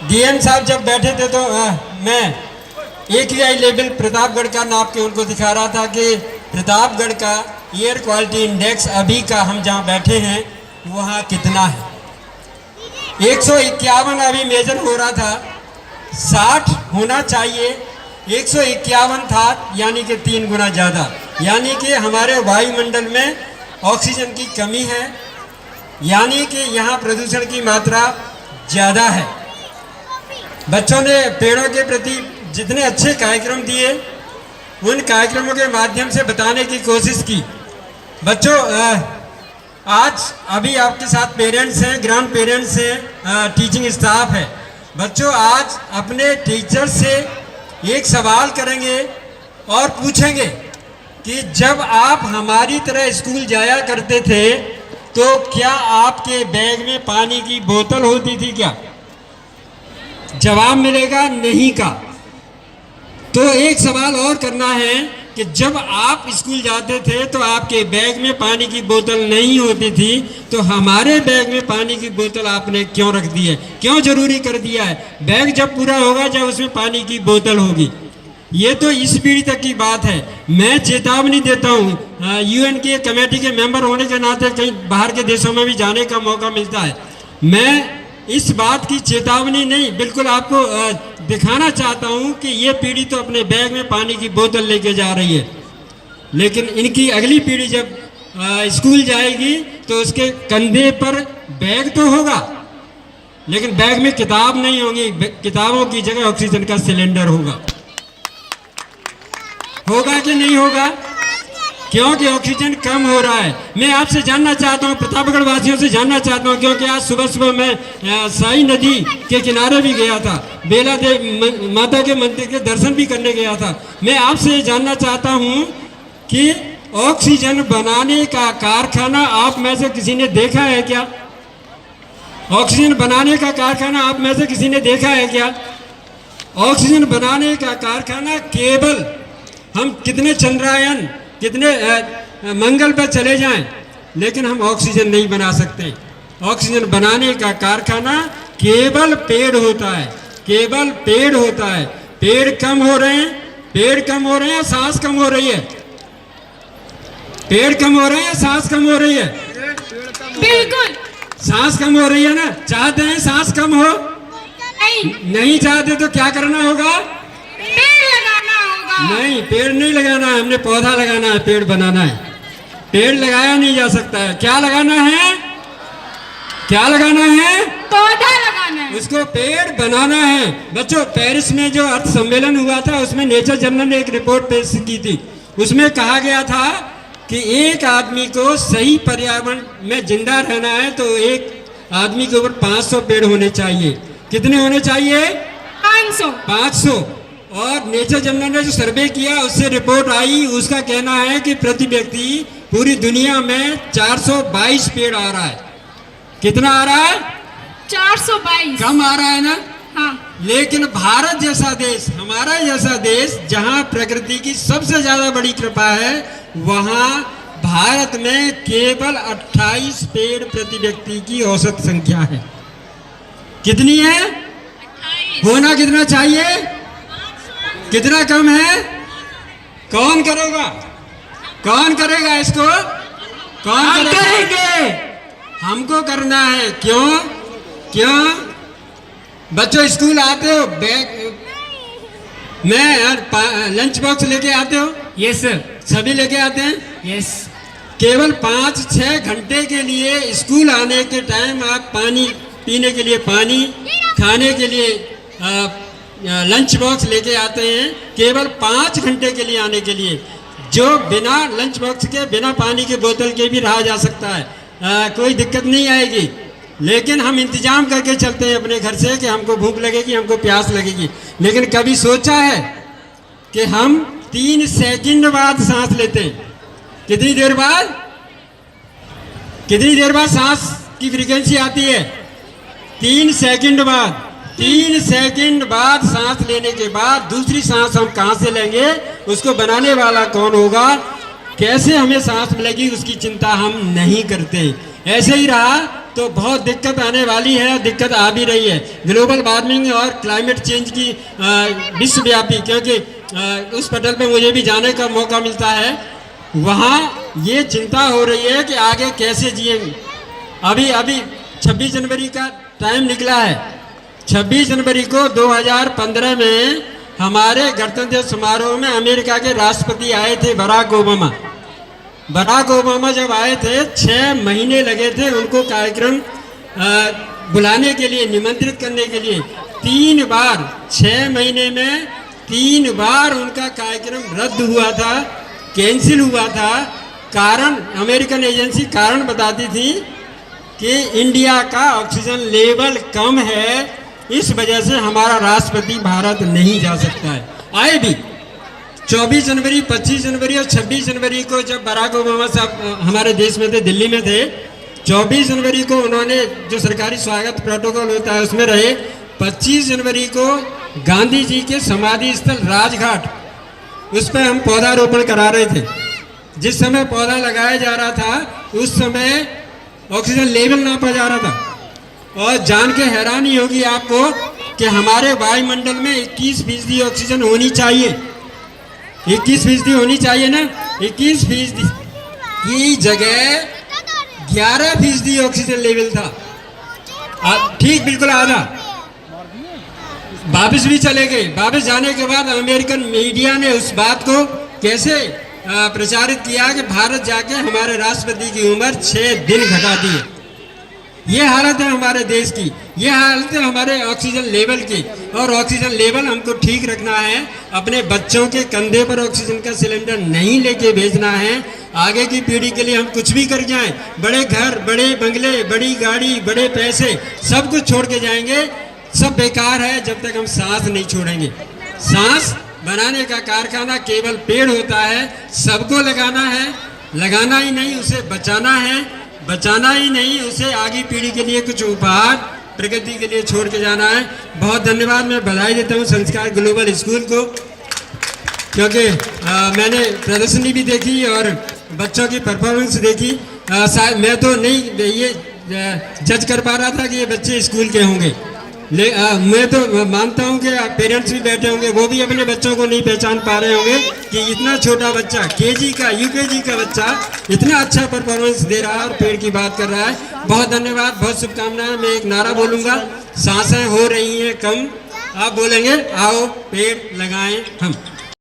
DM साहब जब बैठे थे तो मैं AQI लेवल प्रतापगढ़ का नाप के उनको दिखा रहा था कि प्रतापगढ़ का एयर क्वालिटी इंडेक्स अभी का हम जहाँ बैठे हैं वहाँ कितना है। 151 अभी मेजर हो रहा था, 60 होना चाहिए, 151 था, यानी कि 3 गुना ज़्यादा। यानी कि हमारे वायुमंडल में ऑक्सीजन की कमी है, यानी कि यहाँ प्रदूषण की मात्रा ज़्यादा है। बच्चों ने पेड़ों के प्रति जितने अच्छे कार्यक्रम दिए, उन कार्यक्रमों के माध्यम से बताने की कोशिश की। बच्चों आज अभी आपके साथ पेरेंट्स हैं, ग्रैंड पेरेंट्स हैं, टीचिंग स्टाफ है। बच्चों आज अपने टीचर से एक सवाल करेंगे और पूछेंगे कि जब आप हमारी तरह स्कूल जाया करते थे तो क्या आपके बैग में पानी की बोतल होती थी क्या? जवाब मिलेगा नहीं का। तो एक सवाल और करना है कि जब आप स्कूल जाते थे तो आपके बैग में पानी की बोतल नहीं होती थी, तो हमारे बैग में पानी की बोतल आपने क्यों रख दी है, क्यों जरूरी कर दिया है? बैग जब पूरा होगा जब उसमें पानी की बोतल होगी। ये तो इस पीढ़ी तक की बात है। मैं चेतावनी देता हूँ, UN के कमेटी के मेंबर होने के नाते कहीं बाहर के देशों में भी जाने का मौका मिलता है। मैं इस बात की चेतावनी नहीं, बिल्कुल आपको दिखाना चाहता हूँ कि ये पीढ़ी तो अपने बैग में पानी की बोतल लेके जा रही है, लेकिन इनकी अगली पीढ़ी जब स्कूल जाएगी तो उसके कंधे पर बैग तो होगा, लेकिन बैग में किताब नहीं होगी। किताबों की जगह ऑक्सीजन का सिलेंडर होगा। होगा कि नहीं होगा? क्योंकि ऑक्सीजन कम हो रहा है। मैं आपसे जानना चाहता हूँ, प्रतापगढ़ वासियों से जानना चाहता हूँ, क्योंकि आज सुबह सुबह मैं साई नदी के किनारे भी गया था, बेला देव माता के मंदिर के दर्शन भी करने गया था। मैं आपसे जानना चाहता हूँ कि ऑक्सीजन बनाने का कारखाना आप में से किसी ने देखा है क्या? ऑक्सीजन बनाने का कारखाना आप में से किसी ने देखा है क्या? ऑक्सीजन बनाने का कारखाना केवल हम कितने चंद्रयान, कितने मंगल पर चले जाएं, लेकिन हम ऑक्सीजन नहीं बना सकते। ऑक्सीजन बनाने का कारखाना केवल पेड़ होता है, केवल पेड़ होता है। पेड़ कम हो रहे हैं, पेड़ कम हो रहे हैं, सांस कम हो रही है। पेड़ कम हो रहे हैं, सांस कम हो रही है। बिल्कुल सांस कम हो रही है ना? चाहते हैं सांस कम हो? नहीं चाहते तो क्या करना होगा? पेड़ लगाना होगा। नहीं, पेड़ नहीं लगाना है, हमने पौधा लगाना है, पेड़ बनाना है। पेड़ लगाया नहीं जा सकता है। क्या लगाना है? क्या लगाना है? पौधा लगाना है। उसको पेड़ बनाना है। बच्चों, पेरिस में जो अर्थ सम्मेलन हुआ था उसमें नेचर जर्नल ने एक रिपोर्ट पेश की थी। उसमें कहा गया था कि एक आदमी को सही पर्यावरण में जिंदा रहना है तो एक आदमी के ऊपर 500 पेड़ होने चाहिए। कितने होने चाहिए? 500। और नेचर जर्नल ने जो सर्वे किया उससे रिपोर्ट आई, उसका कहना है कि प्रति व्यक्ति पूरी दुनिया में 422 पेड़ आ रहा है। कितना आ रहा है? 422। कम आ रहा है ना? हाँ। लेकिन भारत जैसा देश, हमारा जैसा देश, जहाँ प्रकृति की सबसे ज्यादा बड़ी कृपा है, वहाँ भारत में केवल 28 पेड़ प्रति व्यक्ति की औसत संख्या है। कितनी है? 28। होना कितना चाहिए? कितना कम है? कौन करेगा? कौन करेगा इसको? कौन करेंगे? हमको करना है। क्यों? क्यों? बच्चों स्कूल आते हो, बैग में लंच बॉक्स लेके आते हो? Yes sir. सभी लेके आते हैं? यस। केवल 5-6 घंटे के लिए स्कूल आने के टाइम आप पानी पीने के लिए पानी, खाने के लिए लंच बॉक्स लेके आते हैं, केवल 5 घंटे के लिए आने के लिए। जो बिना लंच बॉक्स के, बिना पानी के बोतल के भी रहा जा सकता है, कोई दिक्कत नहीं आएगी। लेकिन हम इंतजाम करके चलते हैं अपने घर से कि हमको भूख लगेगी, हमको प्यास लगेगी। लेकिन कभी सोचा है कि हम 3 सेकंड बाद सांस लेते हैं? कितनी देर बाद? कितनी देर बाद सांस की फ्रीक्वेंसी आती है? 3 सेकंड बाद। 3 सेकंड बाद सांस लेने के बाद दूसरी सांस हम कहाँ से लेंगे? उसको बनाने वाला कौन होगा, कैसे हमें सांस मिलेगी, उसकी चिंता हम नहीं करते। ऐसे ही रहा तो बहुत दिक्कत आने वाली है, दिक्कत आ भी रही है। ग्लोबल वार्मिंग और क्लाइमेट चेंज की विश्वव्यापी, क्योंकि उस पटल पे मुझे भी जाने का मौका मिलता है, वहाँ ये चिंता हो रही है कि आगे कैसे जिएंगे। अभी 26 जनवरी का टाइम निकला है। 26 जनवरी को 2015 में हमारे गणतंत्र दिवस समारोह में अमेरिका के राष्ट्रपति आए थे बराक ओबामा। बराक ओबामा जब आए थे 6 महीने लगे थे उनको कार्यक्रम बुलाने के लिए, निमंत्रित करने के लिए। 3 बार 6 महीने में 3 बार उनका कार्यक्रम रद्द हुआ था, कैंसिल हुआ था। कारण अमेरिकन एजेंसी कारण बताती थी कि इंडिया का ऑक्सीजन लेवल कम है, इस वजह से हमारा राष्ट्रपति भारत नहीं जा सकता है। आए भी 24 जनवरी, 25 जनवरी और 26 जनवरी को जब बराक ओबामा साहब हमारे देश में थे, दिल्ली में थे, 24 जनवरी को उन्होंने जो सरकारी स्वागत प्रोटोकॉल होता है उसमें रहे। 25 जनवरी को गांधी जी के समाधि स्थल राजघाट, उस पर हम पौधारोपण करा रहे थे। जिस समय पौधा लगाया जा रहा था उस समय ऑक्सीजन लेवल नापा जा रहा था। और जान के हैरानी होगी आपको कि हमारे वायुमंडल में 21% ऑक्सीजन होनी चाहिए। 21% होनी चाहिए ना, 21% की जगह 11% ऑक्सीजन लेवल था। ठीक बिल्कुल आधा। वापस भी चले गए। वापस जाने के बाद अमेरिकन मीडिया ने उस बात को कैसे प्रचारित किया कि भारत जाके हमारे राष्ट्रपति की उम्र 6 दिन घटा दी है। ये हालत है हमारे देश की, ये हालत है हमारे ऑक्सीजन लेवल की। और ऑक्सीजन लेवल हमको ठीक रखना है। अपने बच्चों के कंधे पर ऑक्सीजन का सिलेंडर नहीं लेके भेजना है। आगे की पीढ़ी के लिए हम कुछ भी कर जाएं, बड़े घर, बड़े बंगले, बड़ी गाड़ी, बड़े पैसे, सब कुछ छोड़ के जाएंगे, सब बेकार है जब तक हम सांस नहीं छोड़ेंगे। सांस बनाने का कारखाना केवल पेड़ होता है। सबको लगाना है, लगाना ही नहीं उसे बचाना है, बचाना ही नहीं उसे आगे पीढ़ी के लिए कुछ उपहार प्रगति के लिए छोड़ के जाना है। बहुत धन्यवाद। मैं बधाई देता हूँ संस्कार ग्लोबल स्कूल को, क्योंकि मैंने प्रदर्शनी भी देखी और बच्चों की परफॉर्मेंस देखी। शायद मैं तो नहीं ये जज कर पा रहा था कि ये बच्चे स्कूल के होंगे, मैं तो मानता हूं कि पेरेंट्स भी बैठे होंगे, वो भी अपने बच्चों को नहीं पहचान पा रहे होंगे कि इतना छोटा बच्चा, केजी का, यूकेजी का बच्चा इतना अच्छा परफॉर्मेंस दे रहा है और पेड़ की बात कर रहा है। बहुत धन्यवाद, बहुत शुभकामनाएं। मैं एक नारा बोलूंगा, सांसें हो रही हैं कम, आप बोलेंगे आओ पेड़ लगाएं हम।